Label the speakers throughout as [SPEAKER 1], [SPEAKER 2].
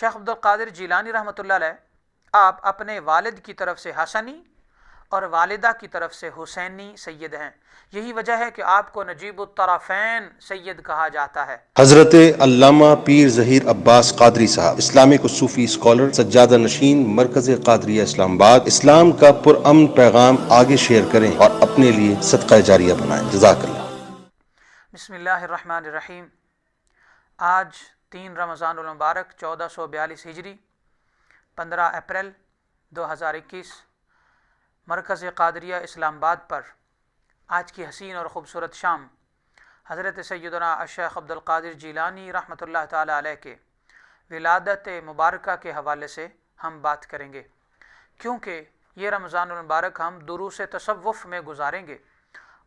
[SPEAKER 1] شیخ عبد القادر جیلانی رحمۃ اللہ علیہ آپ اپنے والد کی طرف سے حسنی اور والدہ کی طرف سے حسینی سید ہیں. یہی وجہ ہے کہ آپ کو نجیب الطرفین سید کہا جاتا ہے.
[SPEAKER 2] حضرت علامہ پیر ظہیر عباس قادری صاحب، اسلامک و صوفی اسکالر، سجادہ نشین، مرکز قادریہ اسلام آباد. اسلام کا پرامن پیغام آگے شیئر کریں اور اپنے لیے صدقہ جاریہ بنائیں. جزاک اللہ.
[SPEAKER 1] بسم اللہ الرحمن الرحیم. آج 3 رمضان المبارک 1442 ہجری 15 اپریل 2021 مرکز قادریہ اسلام آباد پر آج کی حسین اور خوبصورت شام حضرت سیدنا الشیخ عبد القادر جیلانی رحمۃ اللہ تعالی علیہ کے ولادت مبارکہ کے حوالے سے ہم بات کریں گے، کیونکہ یہ رمضان المبارک ہم دروس تصوف میں گزاریں گے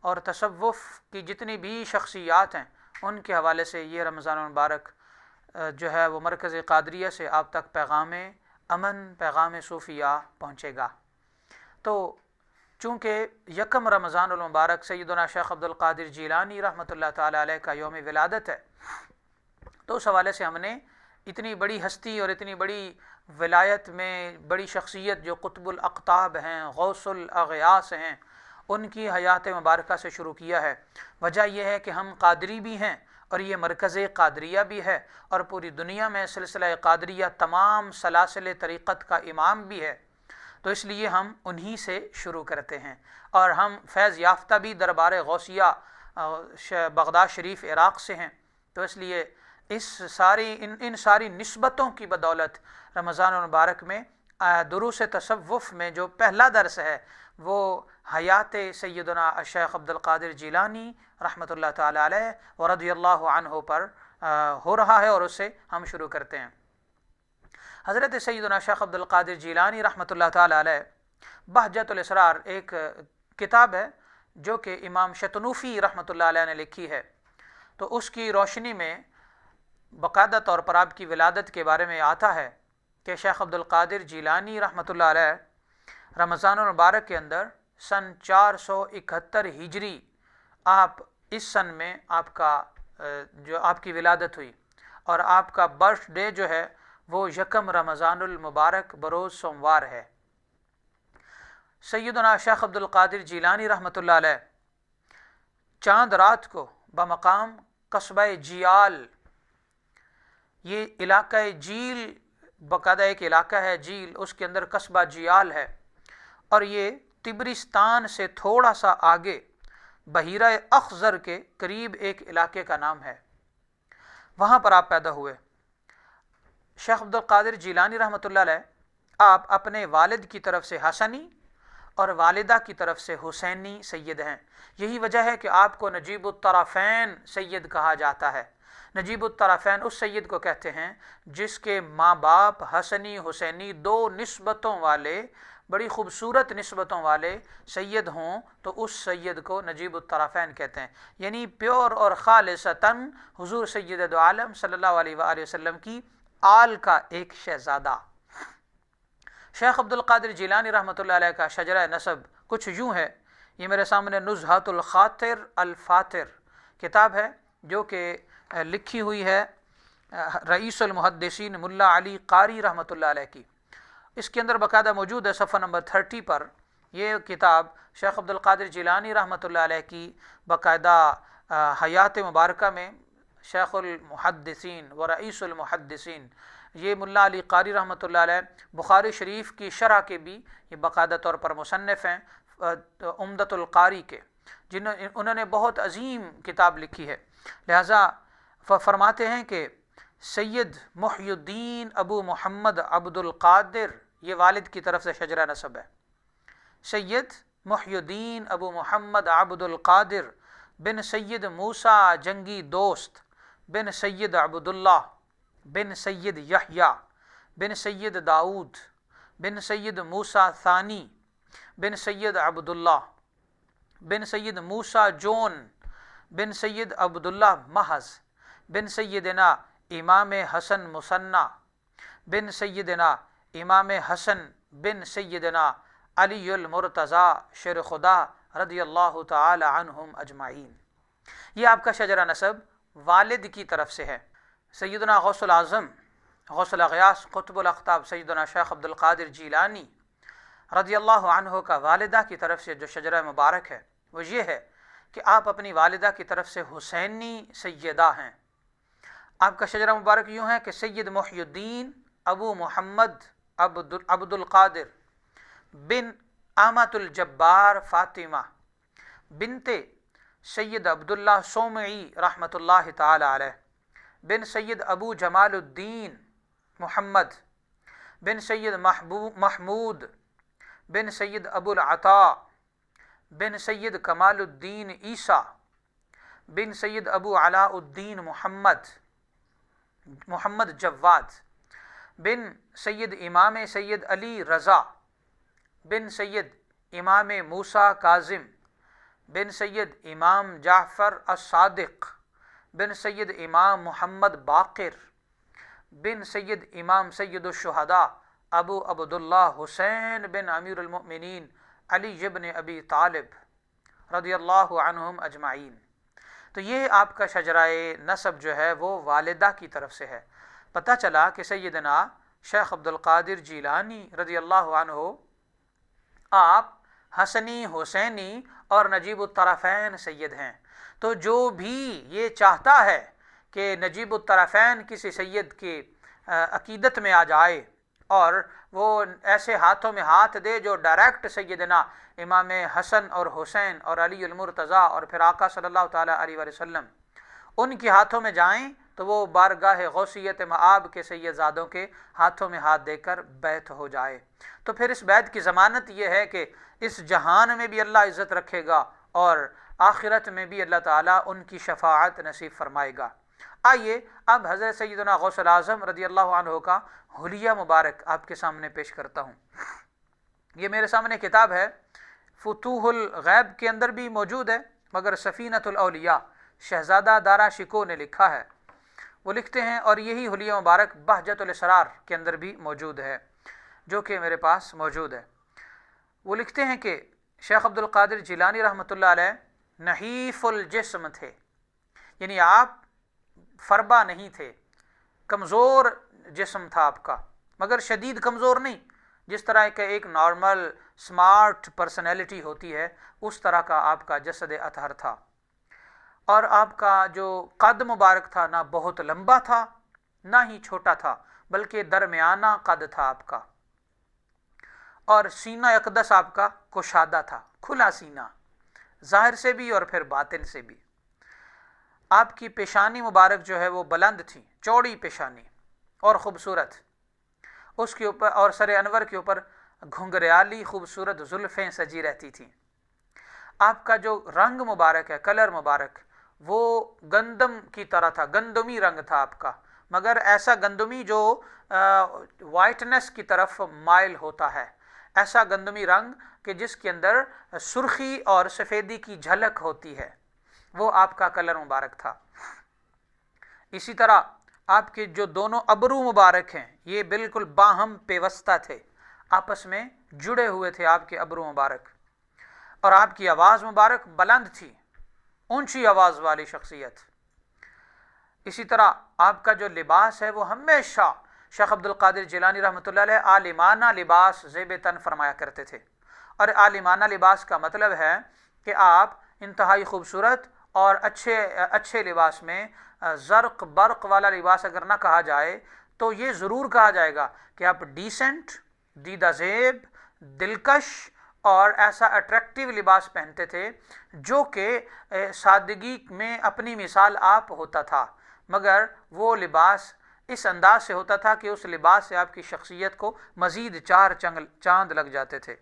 [SPEAKER 1] اور تصوف کی جتنی بھی شخصیات ہیں ان کے حوالے سے یہ رمضان المبارک جو ہے وہ مرکز قادریہ سے آپ تک پیغام امن، پیغام صوفیہ پہنچے گا. تو چونکہ یکم رمضان المبارک سیدنا شیخ عبد القادر جیلانی رحمۃ اللہ تعالی علیہ کا یوم ولادت ہے، تو اس حوالے سے ہم نے اتنی بڑی ہستی اور اتنی بڑی ولایت میں بڑی شخصیت جو قطب الاقطاب ہیں، غوث الاغیاث ہیں، ان کی حیات مبارکہ سے شروع کیا ہے. وجہ یہ ہے کہ ہم قادری بھی ہیں اور یہ مرکز قادریہ بھی ہے اور پوری دنیا میں سلسلہ قادریہ تمام سلاسل طریقت کا امام بھی ہے، تو اس لیے ہم انہی سے شروع کرتے ہیں. اور ہم فیض یافتہ بھی دربار غوثیہ بغداد شریف عراق سے ہیں، تو اس لیے ان ساری نسبتوں کی بدولت رمضان المبارک میں دروس تصوف میں جو پہلا درس ہے وہ حیات سیدنا الشیخ عبد القادر جیلانی رحمۃ اللہ تعالی علیہ ورضی اللہ عنہ پر ہو رہا ہے، اور اس سے ہم شروع کرتے ہیں. حضرت سیدنا شیخ عبد القادر جیلانی رحمۃ اللہ تعالی علیہ بہجت الاسرار ایک کتاب ہے جو کہ امام شتنوفی رحمۃ اللہ علیہ نے لکھی ہے. تو اس کی روشنی میں باقاعدہ طور پر آپ کی ولادت کے بارے میں آتا ہے کہ شیخ عبد القادر جیلانی رحمۃ اللہ علیہ رمضان المبارک کے اندر سن 471 ہجری آپ اس سن میں آپ کی ولادت ہوئی، اور آپ کا برتھ ڈے جو ہے وہ یکم رمضان المبارک بروز سوموار ہے. سیدنا شیخ عبد القادر جیلانی رحمۃ اللہ علیہ چاند رات کو بمقام قصبہ جیال، یہ علاقہ جیل باقاعدہ ایک علاقہ ہے جیل، اس کے اندر قصبہ جیال ہے، اور یہ تبرستان سے تھوڑا سا آگے بحیرہ اخضر کے قریب ایک علاقے کا نام ہے. وہاں پر آپ پیدا ہوئے. شیخ عبد القادر جیلانی رحمۃ اللہ علیہ آپ اپنے والد کی طرف سے حسنی اور والدہ کی طرف سے حسینی سید ہیں. یہی وجہ ہے کہ آپ کو نجیب الطرفین سید کہا جاتا ہے. نجیب الطرفین اس سید کو کہتے ہیں جس کے ماں باپ حسنی حسینی دو نسبتوں والے، بڑی خوبصورت نسبتوں والے سید ہوں، تو اس سید کو نجیب الطرفین کہتے ہیں. یعنی پیور اور خالصتاً حضور سید دو عالم صلی اللہ علیہ وآلہ وسلم کی آل کا ایک شہزادہ. شیخ عبد القادر جیلانی رحمۃ اللہ علیہ کا شجرہ نسب کچھ یوں ہے. یہ میرے سامنے نزہۃ الخاطر الفاتر کتاب ہے جو کہ لکھی ہوئی ہے رئیس المحدثین ملا علی قاری رحمۃ اللہ علیہ کی. اس کے اندر باقاعدہ موجود ہے صفحہ نمبر 30 پر. یہ کتاب شیخ عبد القادر جیلانی رحمۃ اللہ علیہ کی باقاعدہ حیات مبارکہ میں شیخ المحدثین و رئیس المحدثین، یہ ملا علی قاری رحمۃ اللہ علیہ بخاری شریف کی شرح کے بھی یہ باقاعدہ طور پر مصنف ہیں، عمدۃ القاری کے، انہوں نے بہت عظیم کتاب لکھی ہے. لہٰذا فرماتے ہیں کہ سید محی الدین ابو محمد عبد القادر، یہ والد کی طرف سے شجرہ نسب ہے. سید محی الدین ابو محمد عبد القادر بن سید موسیٰ جنگی دوست بن سید عبداللہ بن سید یحییٰ بن سید داؤد بن سید موسیٰ ثانی بن سید عبداللہ بن سید موسیٰ جون بن سید عبداللہ محض بن سیدنا امام حسن مثنی بن سیدنا امام حسن بن سیدنا علی المرتضیٰ شیر خدا رضی اللہ تعالی عنہم اجمعین. یہ آپ کا شجرہ نسب والد کی طرف سے ہے. سیدنا غوث العظم غوث الاغیاث قطب الاقطاب سیدنا شیخ عبد القادر جیلانی رضی اللہ عنہ کا والدہ کی طرف سے جو شجرہ مبارک ہے وہ یہ ہے کہ آپ اپنی والدہ کی طرف سے حسینی سیدہ ہیں۔ آپ کا شجرہ مبارک یوں ہے کہ سید محی الدین ابو محمد عبد القادر بن احمد الجبار فاطمہ بنت سید عبداللہ صومعی رحمۃ اللہ تعالی علیہ بن سید ابو جمال الدین محمد بن سید محمود بن سید ابو العطا بن سید کمال الدین عیسیٰ بن سید ابو علاء الدین محمد جواد بن سید امام سید علی رضا بن سید امام موسیٰ کاظم بن سید امام جعفر الصادق بن سید امام محمد باقر بن سید امام سید الشہداء ابو عبداللہ حسین بن امیر المؤمنین علی ابن ابی طالب رضی اللہ عنہم اجمعین۔ تو یہ آپ کا شجرہ نسب جو ہے وہ والدہ کی طرف سے ہے۔ پتہ چلا کہ سیدنا شیخ عبد القادر جیلانی رضی اللہ عنہ آپ حسنی حسینی اور نجیب الطرفین سید ہیں۔ تو جو بھی یہ چاہتا ہے کہ نجیب الطرفین کسی سید کی عقیدت میں آ جائے اور وہ ایسے ہاتھوں میں ہاتھ دے جو ڈائریکٹ سیدنا امام حسن اور حسین اور علی المرتضیٰ اور پھر آقا صلی اللہ تعالیٰ علیہ وسلم ان کے ہاتھوں میں جائیں، تو وہ بارگاہ غوثیت مآب کے سید زادوں کے ہاتھوں میں ہاتھ دے کر بیعت ہو جائے۔ تو پھر اس بیعت کی ضمانت یہ ہے کہ اس جہان میں بھی اللہ عزت رکھے گا اور آخرت میں بھی اللہ تعالیٰ ان کی شفاعت نصیب فرمائے گا۔ آئیے اب حضرت سیدنا غوث الاعظم رضی اللہ عنہ کا حلیہ مبارک آپ کے سامنے پیش کرتا ہوں۔ یہ میرے سامنے کتاب ہے، فتوح الغیب کے اندر بھی موجود ہے، مگر سفینۃ الاولیاء شہزادہ دارا شکوہ نے لکھا ہے، وہ لکھتے ہیں، اور یہی حلیہ مبارک بہجت الاسرار کے اندر بھی موجود ہے جو کہ میرے پاس موجود ہے۔ وہ لکھتے ہیں کہ شیخ عبد القادر جیلانی رحمۃ اللہ علیہ نحیف الجسم تھے، یعنی آپ فربا نہیں تھے، کمزور جسم تھا آپ کا، مگر شدید کمزور نہیں، جس طرح کہ ایک نارمل سمارٹ پرسنالٹی ہوتی ہے اس طرح کا آپ کا جسد اطہر تھا۔ اور آپ کا جو قد مبارک تھا نہ بہت لمبا تھا نہ ہی چھوٹا تھا، بلکہ درمیانہ قد تھا آپ کا، اور سینہ اقدس آپ کا کشادہ تھا، کھلا سینہ، ظاہر سے بھی اور پھر باطن سے بھی۔ آپ کی پیشانی مبارک جو ہے وہ بلند تھی، چوڑی پیشانی اور خوبصورت، اس کے اوپر اور سر انور کے اوپر گھنگریالی خوبصورت زلفیں سجی رہتی تھیں۔ آپ کا جو رنگ مبارک ہے، کلر مبارک، وہ گندم کی طرح تھا، گندمی رنگ تھا آپ کا، مگر ایسا گندمی جو وائٹنس کی طرف مائل ہوتا ہے، ایسا گندمی رنگ کہ جس کے اندر سرخی اور سفیدی کی جھلک ہوتی ہے، وہ آپ کا کلر مبارک تھا۔ اسی طرح آپ کے جو دونوں ابرو مبارک ہیں یہ بالکل باہم پیوستہ تھے، آپس میں جڑے ہوئے تھے آپ کے ابرو مبارک، اور آپ کی آواز مبارک بلند تھی، اونچی آواز والی شخصیت۔ اسی طرح آپ کا جو لباس ہے وہ ہمیشہ شیخ عبد القادر جیلانی رحمۃ اللہ علیہ عالمانہ لباس زیب تن فرمایا کرتے تھے، اور عالمانہ لباس کا مطلب ہے کہ آپ انتہائی خوبصورت اور اچھے لباس میں، زرق برق والا لباس اگر نہ کہا جائے تو یہ ضرور کہا جائے گا کہ آپ ڈیسنٹ، دیدہ زیب، دلکش اور ایسا اٹریکٹیو لباس پہنتے تھے جو کہ سادگی میں اپنی مثال آپ ہوتا تھا، مگر وہ لباس اس انداز سے ہوتا تھا کہ اس لباس سے آپ کی شخصیت کو مزید چار چاند لگ جاتے تھے۔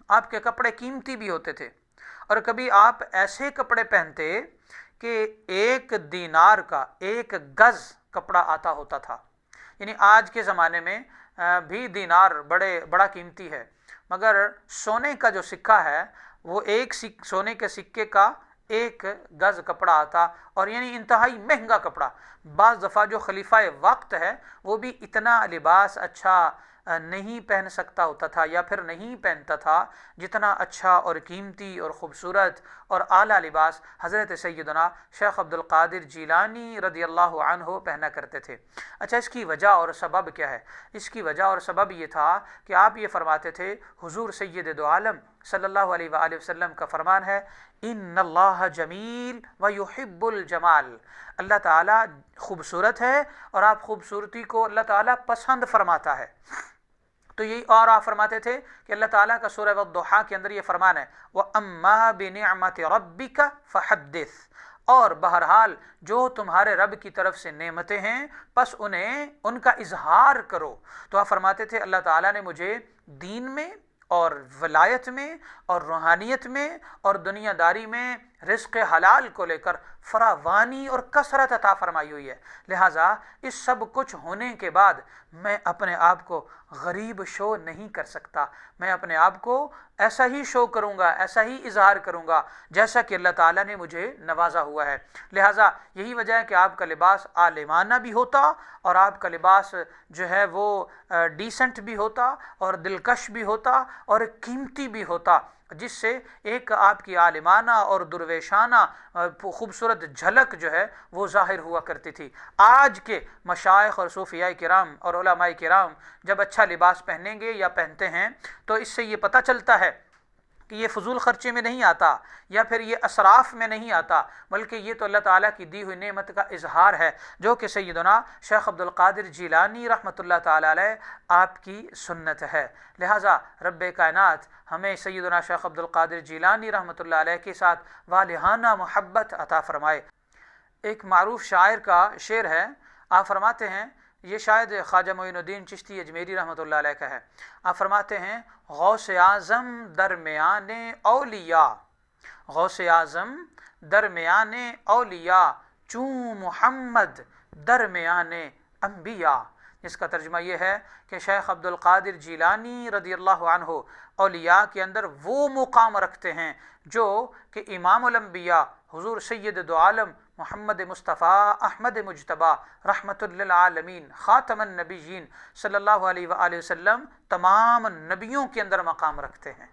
[SPEAKER 1] آپ کے کپڑے قیمتی بھی ہوتے تھے، اور کبھی آپ ایسے کپڑے پہنتے کہ 1 دینار کا 1 گز کپڑا آتا ہوتا تھا، یعنی آج کے زمانے میں بھی دینار بڑا قیمتی ہے، مگر سونے کا جو سکہ ہے وہ ایک سونے کے سکے کا 1 گز کپڑا آتا، اور یعنی انتہائی مہنگا کپڑا. بعض دفعہ جو خلیفہ وقت ہے وہ بھی اتنا لباس اچھا نہیں پہن سکتا ہوتا تھا یا پھر نہیں پہنتا تھا جتنا اچھا اور قیمتی اور خوبصورت اور اعلیٰ لباس حضرت سیدنا شیخ عبد القادر جیلانی رضی اللہ عنہ پہنا کرتے تھے. اچھا، اس کی وجہ اور سبب کیا ہے؟ اس کی وجہ اور سبب یہ تھا کہ آپ یہ فرماتے تھے، حضور سید دو عالم صلی اللہ علیہ وآلہ وسلم کا فرمان ہے، ان اللہ جمیل و یحب الجمال. اللہ تعالیٰ خوبصورت ہے اور آپ خوبصورتی کو اللہ تعالیٰ پسند فرماتا ہے. تو یہی اور آپ فرماتے تھے کہ اللہ تعالیٰ کا سورہ والضحیٰ کے اندر یہ فرمان ہے، وَأَمَّا بِنِعْمَةِ رَبِّكَ فَحَدِّثْ، اور بہرحال جو تمہارے رب کی طرف سے نعمتیں ہیں پس ان کا اظہار کرو. تو آپ فرماتے تھے اللہ تعالیٰ نے مجھے دین میں اور ولایت میں اور روحانیت میں اور دنیا داری میں رزق حلال کو لے کر فراوانی اور کثرت عطا فرمائی ہوئی ہے. لہٰذا اس سب کچھ ہونے کے بعد میں اپنے آپ کو غریب شو نہیں کر سکتا. میں اپنے آپ کو ایسا ہی شو کروں گا، ایسا ہی اظہار کروں گا جیسا کہ اللہ تعالیٰ نے مجھے نوازا ہوا ہے. لہٰذا یہی وجہ ہے کہ آپ کا لباس عالمانہ بھی ہوتا اور آپ کا لباس جو ہے وہ ڈیسنٹ بھی ہوتا اور دلکش بھی ہوتا اور قیمتی بھی ہوتا، جس سے ایک آپ کی عالمانہ اور درویشانہ خوبصورت جھلک جو ہے وہ ظاہر ہوا کرتی تھی. آج کے مشائخ اور صوفیاء کرام اور علماء کرام جب اچھا لباس پہنیں گے یا پہنتے ہیں تو اس سے یہ پتہ چلتا ہے کہ یہ فضول خرچے میں نہیں آتا یا پھر یہ اسراف میں نہیں آتا، بلکہ یہ تو اللہ تعالیٰ کی دی ہوئی نعمت کا اظہار ہے، جو کہ سیدنا شیخ عبد القادر جیلانی رحمۃ اللہ تعالیٰ علیہ آپ کی سنت ہے. لہٰذا رب کائنات ہمیں سیدنا شیخ عبد القادر جیلانی رحمۃ اللہ علیہ کے ساتھ والہانہ محبت عطا فرمائے. ایک معروف شاعر کا شعر ہے، آپ فرماتے ہیں، یہ شاید خواجہ معین الدین چشتی اجمیری رحمۃ اللہ علیہ کا ہے. آپ فرماتے ہیں، غوث اعظم درمیان اولیاء، غوث اعظم درمیان اولیاء، چوں محمد درمیان انبیاء. جس کا ترجمہ یہ ہے کہ شیخ عبد القادر جیلانی رضی اللہ عنہ اولیاء کے اندر وہ مقام رکھتے ہیں جو کہ امام الانبیاء حضور سید دو عالم محمد مصطفیٰ احمد مجتبیٰ رحمۃ للعالمین خاتم النبیین صلی اللہ علیہ وآلہ وسلم تمام نبیوں کے اندر مقام رکھتے ہیں.